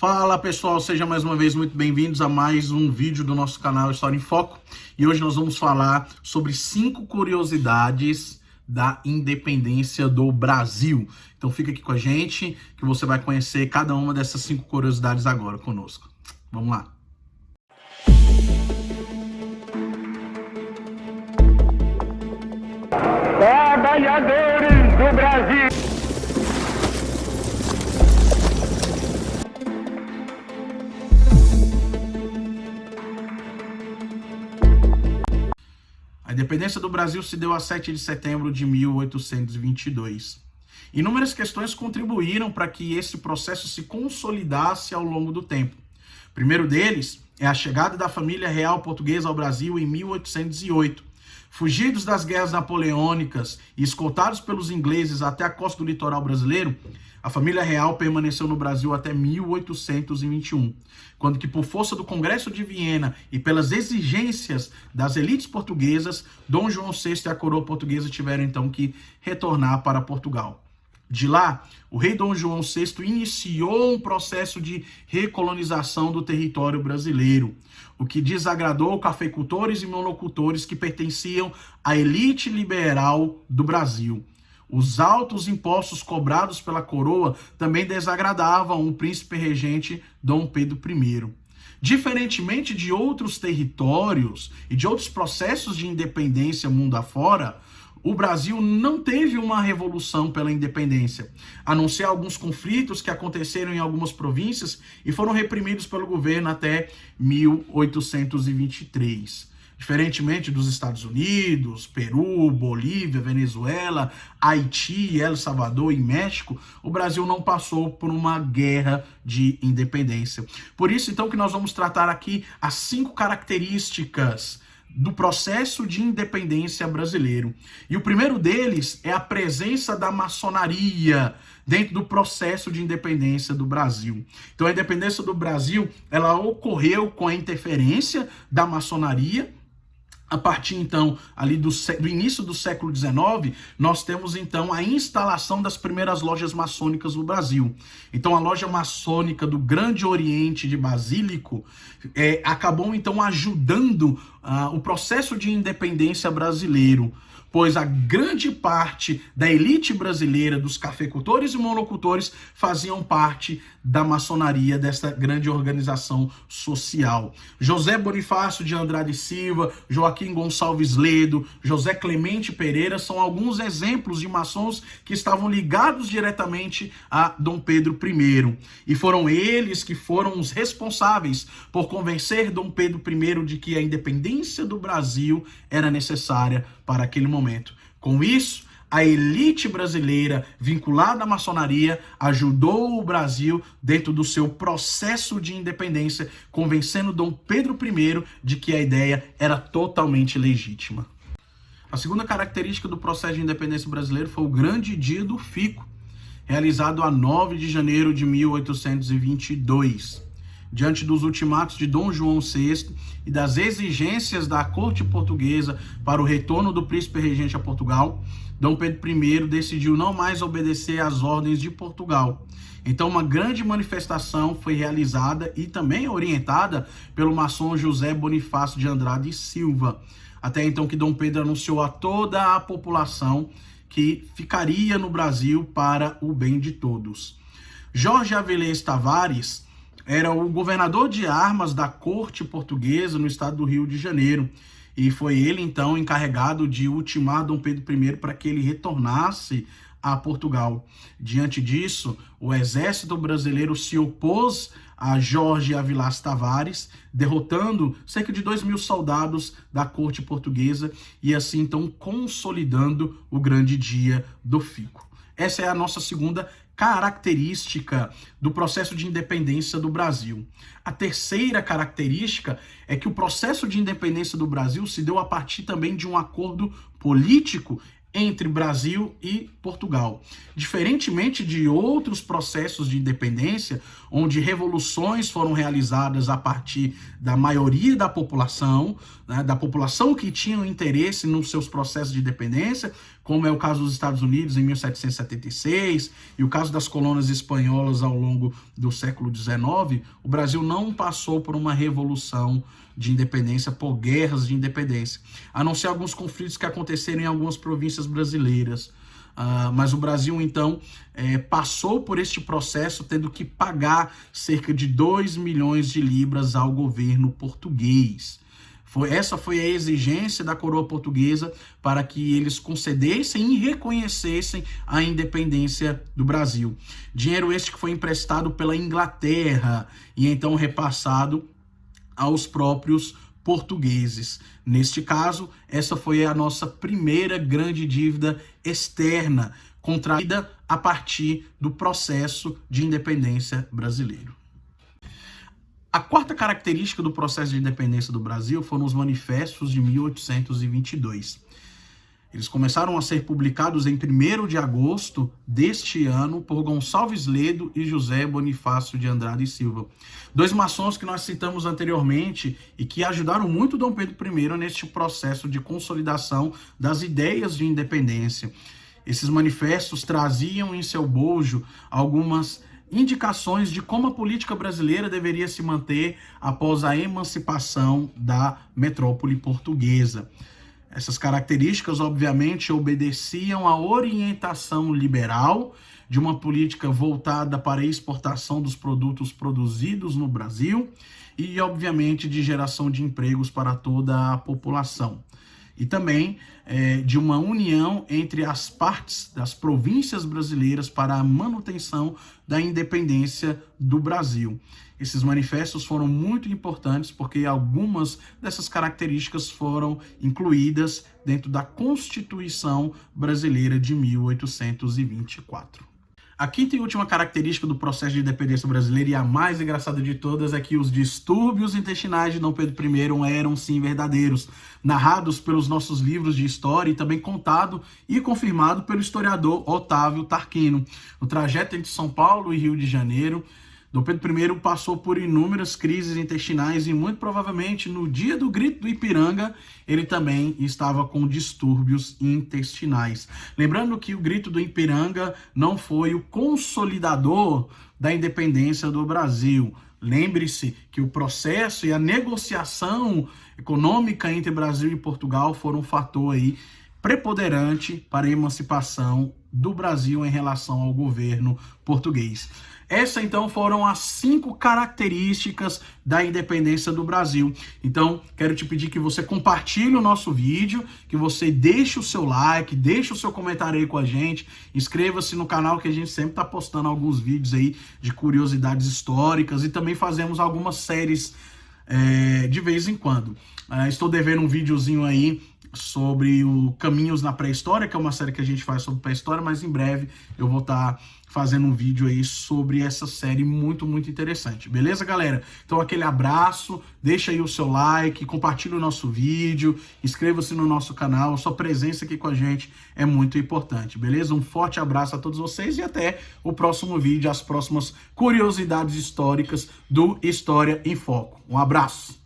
Fala pessoal, sejam mais uma vez muito bem-vindos a mais um vídeo do nosso canal História em Foco. E hoje nós vamos falar sobre 5 curiosidades da independência do Brasil. Então fica aqui com a gente que você vai conhecer cada uma dessas 5 curiosidades agora conosco. Vamos lá. Trabalhadores do Brasil! A independência do Brasil se deu a 7 de setembro de 1822. Inúmeras questões contribuíram para que esse processo se consolidasse ao longo do tempo. O primeiro deles é a chegada da família real portuguesa ao Brasil em 1808. Fugidos das guerras napoleônicas e escoltados pelos ingleses até a costa do litoral brasileiro, a família real permaneceu no Brasil até 1821, quando que, por força do Congresso de Viena e pelas exigências das elites portuguesas, Dom João VI e a coroa portuguesa tiveram então que retornar para Portugal. De lá, o rei Dom João VI iniciou um processo de recolonização do território brasileiro, o que desagradou cafeicultores e monocultores que pertenciam à elite liberal do Brasil. Os altos impostos cobrados pela coroa também desagradavam o príncipe regente Dom Pedro I. Diferentemente de outros territórios e de outros processos de independência mundo afora, o Brasil não teve uma revolução pela independência, a não ser alguns conflitos que aconteceram em algumas províncias e foram reprimidos pelo governo até 1823. Diferentemente dos Estados Unidos, Peru, Bolívia, Venezuela, Haiti, El Salvador e México, o Brasil não passou por uma guerra de independência. Por isso, então, que nós vamos tratar aqui as 5 características do processo de independência brasileiro. E o primeiro deles é a presença da maçonaria dentro do processo de independência do Brasil. Então, a independência do Brasil, ela ocorreu com a interferência da maçonaria. A partir, então, ali do início do século XIX, nós temos, então, a instalação das primeiras lojas maçônicas no Brasil. Então, a loja maçônica do Grande Oriente de Basílico acabou, então, ajudando o processo de independência brasileiro, pois a grande parte da elite brasileira, dos cafeicultores e monocultores, faziam parte da maçonaria, dessa grande organização social. José Bonifácio de Andrade Silva, Joaquim Gonçalves Ledo, José Clemente Pereira são alguns exemplos de maçons que estavam ligados diretamente a Dom Pedro I. E foram eles que foram os responsáveis por convencer Dom Pedro I de que a independência do Brasil era necessária para aquele momento. Com isso, a elite brasileira vinculada à maçonaria ajudou o Brasil dentro do seu processo de independência, convencendo Dom Pedro I de que a ideia era totalmente legítima. A segunda característica do processo de independência brasileiro foi o Grande Dia do Fico, realizado a 9 de janeiro de 1822. Diante dos ultimatos de Dom João VI e das exigências da corte portuguesa para o retorno do príncipe regente a Portugal, Dom Pedro I decidiu não mais obedecer às ordens de Portugal. Então, uma grande manifestação foi realizada e também orientada pelo maçom José Bonifácio de Andrade Silva. Até então que Dom Pedro anunciou a toda a população que ficaria no Brasil para o bem de todos. Jorge Avilés Tavares era o governador de armas da corte portuguesa no estado do Rio de Janeiro. E foi ele, então, encarregado de ultimar Dom Pedro I para que ele retornasse a Portugal. Diante disso, o exército brasileiro se opôs a Jorge Avilés Tavares, derrotando cerca de 2.000 soldados da corte portuguesa e assim, então, consolidando o Grande Dia do Fico. Essa é a nossa segunda característica do processo de independência do Brasil. A terceira característica é que o processo de independência do Brasil se deu a partir também de um acordo político entre Brasil e Portugal. Diferentemente de outros processos de independência, onde revoluções foram realizadas a partir da maioria da população, né, da população que tinha interesse nos seus processos de independência, como é o caso dos Estados Unidos em 1776 e o caso das colônias espanholas ao longo do século XIX, o Brasil não passou por uma revolução de independência, por guerras de independência, a não ser alguns conflitos que aconteceram em algumas províncias brasileiras. Mas o Brasil, então, passou por este processo tendo que pagar cerca de 2 milhões de libras ao governo português. Essa foi a exigência da coroa portuguesa para que eles concedessem e reconhecessem a independência do Brasil. Dinheiro este que foi emprestado pela Inglaterra e então repassado aos próprios portugueses. Neste caso, essa foi a nossa primeira grande dívida externa, contraída a partir do processo de independência brasileiro. A quarta característica do processo de independência do Brasil foram os manifestos de 1822. Eles começaram a ser publicados em 1º de agosto deste ano por Gonçalves Ledo e José Bonifácio de Andrade e Silva. 2 maçons que nós citamos anteriormente e que ajudaram muito Dom Pedro I neste processo de consolidação das ideias de independência. Esses manifestos traziam em seu bojo algumas indicações de como a política brasileira deveria se manter após a emancipação da metrópole portuguesa. Essas características, obviamente, obedeciam à orientação liberal de uma política voltada para a exportação dos produtos produzidos no Brasil e, obviamente, de geração de empregos para toda a população. E também de uma união entre as partes das províncias brasileiras para a manutenção da independência do Brasil. Esses manifestos foram muito importantes porque algumas dessas características foram incluídas dentro da Constituição Brasileira de 1824. A quinta e última característica do processo de independência brasileira, e a mais engraçada de todas, é que os distúrbios intestinais de Dom Pedro I eram sim verdadeiros, narrados pelos nossos livros de história e também contado e confirmado pelo historiador Otávio Tarquino. No trajeto entre São Paulo e Rio de Janeiro, Dom Pedro I passou por inúmeras crises intestinais e muito provavelmente no dia do Grito do Ipiranga ele também estava com distúrbios intestinais. Lembrando que o Grito do Ipiranga não foi o consolidador da independência do Brasil. Lembre-se que o processo e a negociação econômica entre Brasil e Portugal foram um fator aí preponderante para a emancipação do Brasil em relação ao governo português. Essas, então, foram as 5 características da independência do Brasil. Então, quero te pedir que você compartilhe o nosso vídeo, que você deixe o seu like, deixe o seu comentário aí com a gente, inscreva-se no canal que a gente sempre está postando alguns vídeos aí de curiosidades históricas e também fazemos algumas séries de vez em quando. Estou devendo um videozinho aí sobre o Caminhos na Pré-História, que é uma série que a gente faz sobre pré-história, mas em breve eu vou estar fazendo um vídeo aí sobre essa série muito, muito interessante. Beleza, galera? Então, aquele abraço, deixa aí o seu like, compartilha o nosso vídeo, inscreva-se no nosso canal, a sua presença aqui com a gente é muito importante, beleza? Um forte abraço a todos vocês e até o próximo vídeo, as próximas curiosidades históricas do História em Foco. Um abraço!